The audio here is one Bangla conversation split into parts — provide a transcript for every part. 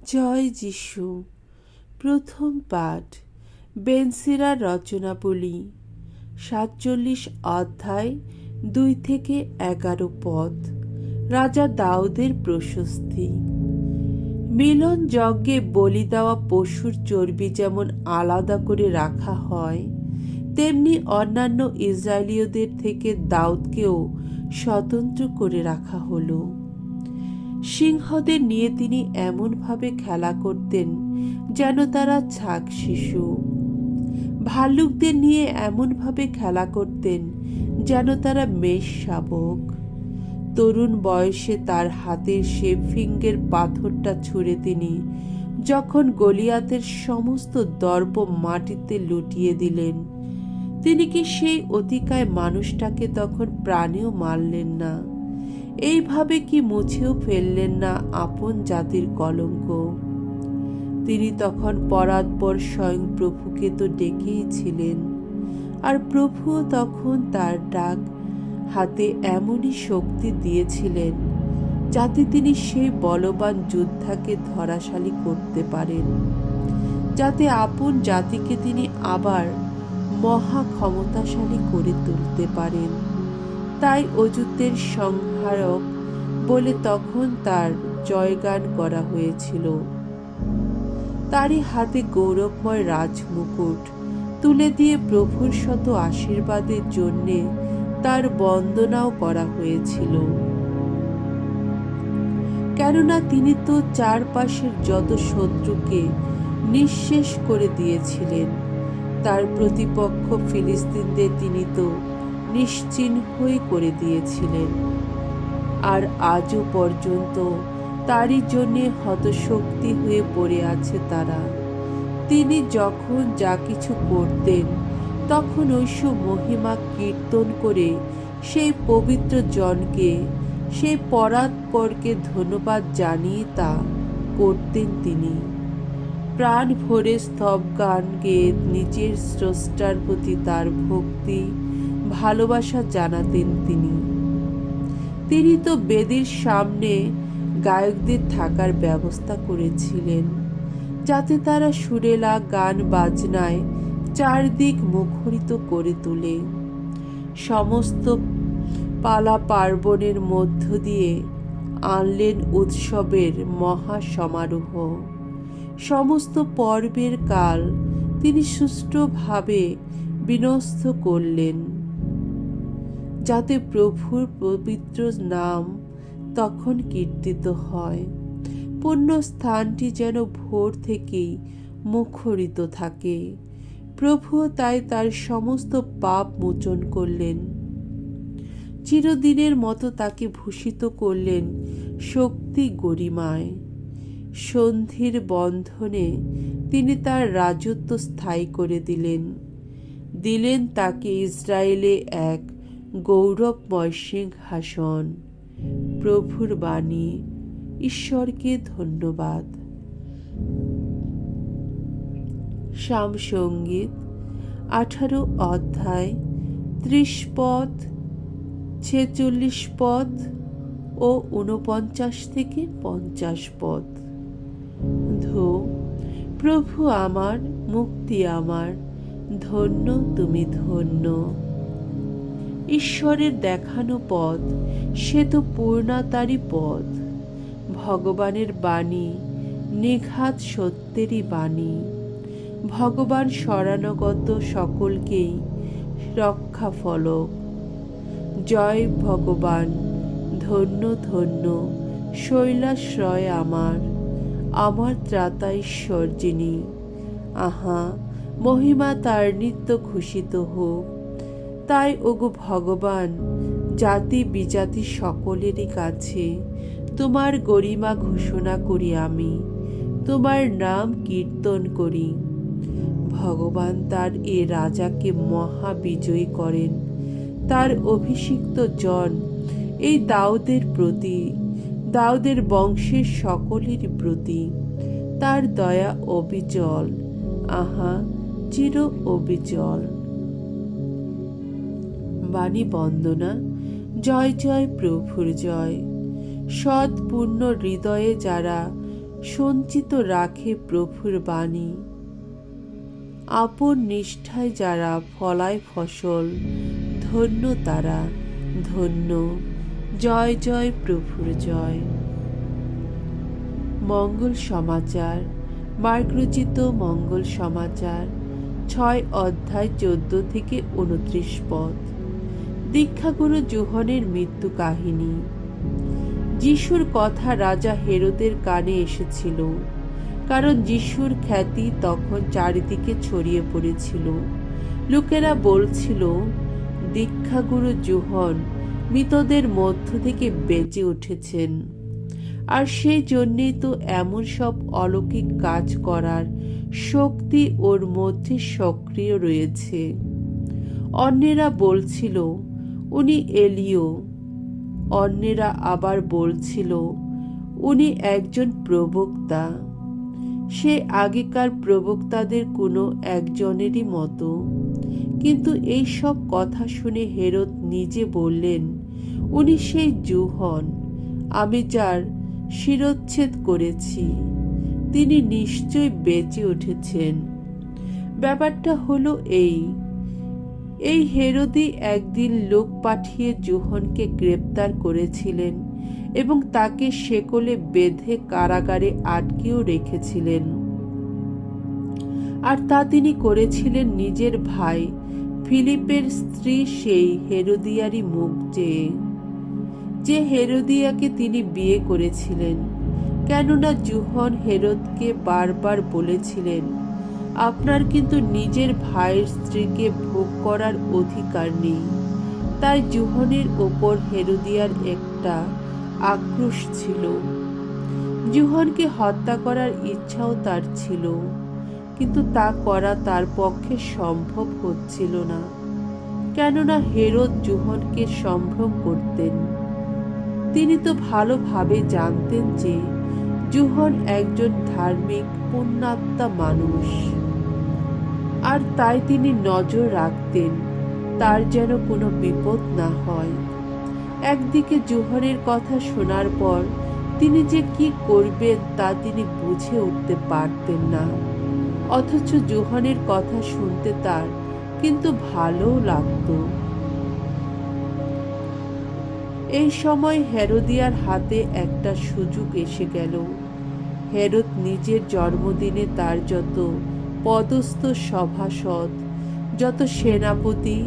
জয় যিশু। প্রথম পাঠ বেনসিরার রচনাবলী, 47 অধ্যায়, 2 থেকে 11 পদ। রাজা দাউদের প্রশস্তি। মিলন যজ্ঞে বলি দেওয়া পশুর চর্বি যেমন আলাদা করে রাখা হয়, তেমনি অন্যান্য ইসরায়েলীয়দের থেকে দাউদকেও স্বতন্ত্র করে রাখা হলো। সিংহদের নিয়ে তিনি এমনভাবে খেলা করতেন যেন তারা ছাগ শিশু। ভাল্লুকদের নিয়ে এমনভাবে খেলা করতেন যেন তারা মেষ শাবক। তরুণ বয়সে তার হাতের সে ফিঙ্গের পাথরটা ছুঁড়ে তিনি যখন গলিয়াতের সমস্ত দর্প মাটিতে লুটিয়ে দিলেন, তিনি কি সেই অতিকায় মানুষটাকে তখন প্রাণেও মারলেন না? এইভাবে কি মুছেও ফেললেন না আপন জাতির কলঙ্ক? তিনি তখন পরাৎপর স্বয়ং প্রভুকে তো ডেকেই ছিলেন, আর প্রভুও তখন তার ডাক হাতে এমনই শক্তি দিয়েছিলেন যাতে তিনি সেই বলবান যোদ্ধাকে ধরাশালী করতে পারেন, যাতে আপন জাতিকে তিনি আবার মহা ক্ষমতাশালী করে তুলতে পারেন। তাই অযুতের সংহারক বলে তখন তার জয়গান করা হয়েছিল। তারই হাতে গৌরবময় রাজমুকুট তুলে দিয়ে প্রভুর শত আশীর্বাদের জন্যে তার বন্দনাও করা হয়েছিল। কেননা তিনি তো চারপাশের যত শত্রুকে নিঃশেষ করে দিয়েছিলেন। তার প্রতিপক্ষ ফিলিস্তিনদের তিনি তো নিশ্চিহ্নই করে দিয়েছিলেন, আর আজও পর্যন্ত তারই জন্যে হতশক্তি হয়ে পড়ে আছে তারা। তিনি যখন যা কিছু করতেন তখন ঐসব মহিমা কীর্তন করে সেই পবিত্র জনকে, সেই পরাৎপরকে ধন্যবাদ জানিয়ে তা করতেন তিনি। প্রাণ ভরে স্তব গান গেয়ে নিজের স্রষ্টার প্রতি তার ভক্তি ভালোবাসা জানাতেন তিনি। তিনি তো বেদির সামনে গায়কদের থাকার ব্যবস্থা করেছিলেন, যাতে তারা সুরেলা গান বাজনায় চারদিক মুখরিত করে তোলে। সমস্ত পালা পার্বণের মধ্য দিয়ে আনলেন উৎসবের মহা সমারোহ। সমস্ত পর্বের কাল তিনি সুষ্ঠুভাবে বিন্যস্ত করলেন, যাতে প্রভুর পবিত্র নাম তখন কীর্তিত হয়। পুণ্য স্থানটি যেন ভোর থেকেই মুখরিত থাকে। প্রভুও তাই তার সমস্ত পাপ মোচন করলেন। চিরদিনের মতো তাকে ভূষিত করলেন শক্তি গরিমায়। সন্ধির বন্ধনে তিনি তার রাজত্ব স্থায়ী করে দিলেন। দিলেন তাকে ইসরায়েলে এক গৌরবময় সিংহাসন। প্রভুর বাণী। ঈশ্বরকে ধন্যবাদ। সামসঙ্গীত 18 অধ্যায়, 30 পদ, 46 পদ ও 49 থেকে 50 পদ। ধো, প্রভু আমার, মুক্তি আমার, ধন্য তুমি ধন্য। ঈশ্বরের দেখানো পথ, সে তো পূর্ণতারই পথ। ভগবানের বাণী নিঘাত সত্যেরই বাণী। ভগবান শরণাগত সকলকেই রক্ষা ফলক। জয় ভগবান, ধন্য ধন্য শৈলাশ্রয় আমার, আমার ত্রাতা ঈশ্বর যিনি। আহা, মহিমা তার নিত্য ঘোষিত হোক। তাই ওগো ভগবান, জাতি বিজাতি সকলেরই কাছে তোমার গরিমা ঘোষণা করি আমি, তোমার নাম কীর্তন করি। ভগবান তার এ রাজাকে মহা বিজয়ী করেন, তার অভিষিক্ত জন এই দাউদের প্রতি, দাউদের বংশের সকলের প্রতি তার দয়া অবিচল। আহা, চির অবিচল। বাণী বন্দনা। জয় জয় প্রভুর জয়। সৎ পূর্ণ হৃদয়ে যারা সঞ্চিত রাখে প্রভুর বাণী। আপন নিষ্ঠায় যারা ফলায় ফসল, ধন্য তারা, ধন্য। জয় জয় প্রভুর জয়। মঙ্গল সমাচার। মার্গরচিত মঙ্গল সমাচার 6 অধ্যায় 14 থেকে 29 পদ। দীক্ষাগুরু যোহনের মৃত্যু কাহিনী। যিশুর কথা রাজা হেরোদের কানে এসেছিল, কারণ যিশুর খ্যাতি তখন চারিদিকে ছড়িয়ে পড়েছিল। লোকেরা বলছিল, দীক্ষাগুরু যোহন মৃতদের মধ্য থেকে বেঁচে উঠেছেন, আর সেই জন্যেই তো এমন সব অলৌকিক কাজ করার শক্তি ওর মধ্যে সক্রিয় রয়েছে। অন্যেরা বলছিল, উনি এলিয়। অন্যেরা আবার বলছিল, উনি একজন প্রবক্তা, সে আগেকার প্রবক্তাদের কোনো একজনেরই মতো। কিন্তু এই সব কথা শুনে হেরোদ নিজে বললেন, উনি সেই যোহন, আমি যার শিরচ্ছেদ করেছি, তিনি নিশ্চয় বেঁচে উঠেছেন। ব্যাপারটা হলো এই হেরোদই একদিন লোক পাঠিয়ে যোহনকে গ্রেপ্তার করেছিলেন এবং তাকে শেকলে বেঁধে কারাগারে আটকেও রেখেছিলেন। আর তা তিনি করেছিলেন নিজের ভাই ফিলিপের স্ত্রী সেই হেরোদিয়ারই মুখ চেয়ে, যে হেরোদিয়াকে তিনি বিয়ে করেছিলেন। কেননা যোহন হেরোদকে বারবার বলেছিলেন, আপনার কিন্তু নিজের ভাইয়ের স্ত্রীকে ভোগ করার অধিকার নেই। তাই যোহনের ওপর হেরোদিয়ার একটা আক্রোশ ছিল। যোহনকে হত্যা করার ইচ্ছাও তার ছিল, কিন্তু তা করা তার পক্ষে সম্ভব হচ্ছিল না, কেননা হেরোদ যোহনকে সম্ভ্রম করতেন। তিনি তো ভালোভাবে জানতেন যে যোহন একজন ধার্মিক পুণ্যাত্মা মানুষ, আর তাই তিনি নজর রাখতেন তার যেন কোনো বিপদ না হয়। একদিকে যোহনের কথা শোনার পর তিনি যে কি করবেন তা তিনি বুঝে উঠতে পারতেন না, অথচ যোহনের কথা শুনতে তার কিন্তু ভালোও লাগতো। এই সময় হেরোদিয়ার হাতে একটা সুযোগ এসে গেল। হেরোদ নিজের জন্মদিনে তার যত পদস্থ সভাসদ, যত সেনাপতি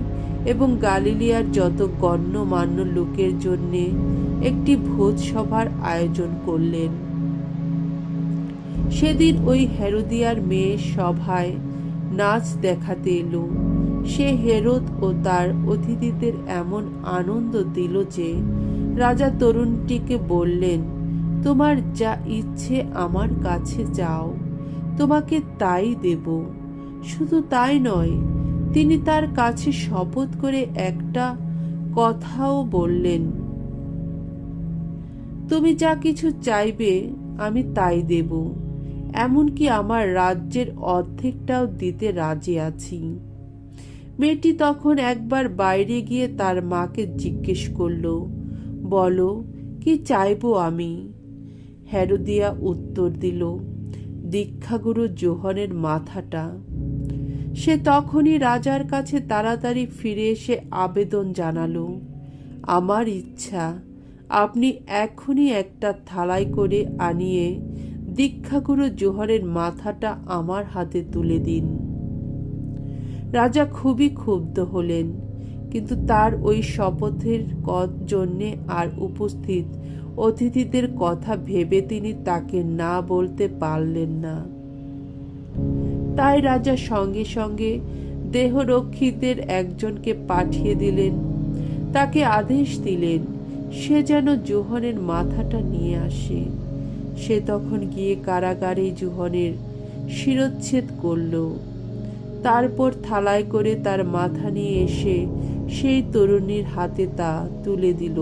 এবং গালিলিয়ার যত গণ্যমান্য লোকের জন্য একটি ভোজ সভার আয়োজন করলেন। সেদিন ওই হেরোদিয়ার মেয়ে সভায় নাচ দেখাতে এলো। সে হেরোদ ও তার অতিথিদের এমন আনন্দ দিল যে রাজা তরুণটিকে বললেন, তোমার যা ইচ্ছে আমার কাছে যাও, তোমাকে তাই দেব। শুধু তাই নয়, তিনি তার কাছে শপথ করে একটা কথাও বললেন, তুমি যা কিছু চাইবে আমি তাই দেব, এমনকি আমার রাজ্যের অর্ধেকটাও দিতে রাজি আছি। মেয়েটি তখন একবার বাইরে গিয়ে তার মাকে জিজ্ঞেস করল, বলো কি চাইবো আমি? হেরোদিয়া উত্তর দিল, দীক্ষাগুরু যোহনের মাথাটা। সে তখনই রাজার কাছে তাড়াতাড়ি ফিরে এসে আবেদন জানালো, আমার ইচ্ছা আপনি এখনই একটা থালায় করে আনিয়ে দীক্ষাগুরু যোহনের মাথাটা আমার হাতে তুলে দিন। রাজা খুবই ক্ষুব্ধ হলেন, কিন্তু তার ওই শপথের জন্যে আর উপস্থিত অতিথিদের কথা ভেবে তিনি তাকে না বলতে পারলেন না। তাই রাজা সঙ্গে সঙ্গে দেহরক্ষীদের একজনকে পাঠিয়ে দিলেন। তাকে আদেশ দিলেন সে যেন যোহনের মাথাটা নিয়ে আসে। সে তখন গিয়ে কারাগারে যোহনের শিরচ্ছেদ করল। তারপর থালায় করে তার মাথা নিয়ে এসে সেই তরুণীর হাতে তা তুলে দিল,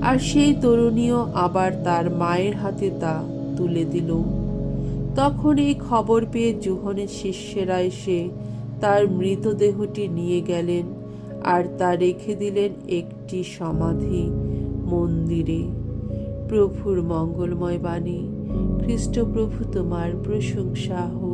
আর সেই তরুণীও আবার তার মায়ের হাতে তা তুলে দিল। তখন এই খবর পেয়ে যোহনের শিষ্যেরা এসে তার মৃতদেহটি নিয়ে গেলেন আর তা রেখে দিলেন একটি সমাধি মন্দিরে। প্রভুর মঙ্গলময় বাণী। খ্রিস্ট প্রভু তোমার প্রশংসা হোক।